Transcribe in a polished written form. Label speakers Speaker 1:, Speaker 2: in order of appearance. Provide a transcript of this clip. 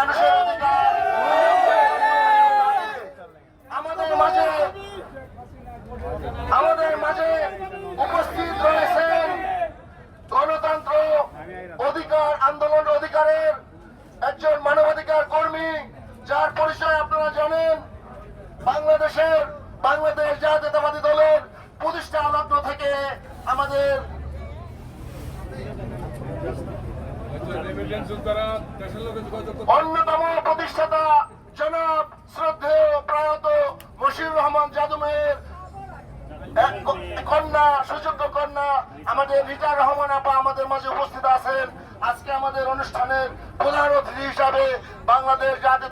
Speaker 1: মানুষের অধিকার। আমাদের মাঝে উপস্থিত রয়েছেন গণতন্ত্র অধিকার আন্দোলন অধিকারের একজন মানবাধিকার কর্মী, যার পরিচয় আপনারা জানেন। বাংলাদেশ জাতীয়তাবাদী দলের প্রতিষ্ঠা লগ্ন থেকে আমাদের অন্যতম প্রতিষ্ঠাতা জনাব শ্রদ্ধেয় প্রয়াত মশিউর রহমান জাদুমের কন্যা, সুযোগ্য কন্যা আমাদের রিটা রহমান আপা আমাদের মাঝে উপস্থিত আছেন। আজকে আমাদের অনুষ্ঠানের প্রধান অতিথি হিসাবে বাংলাদেশ জাতীয়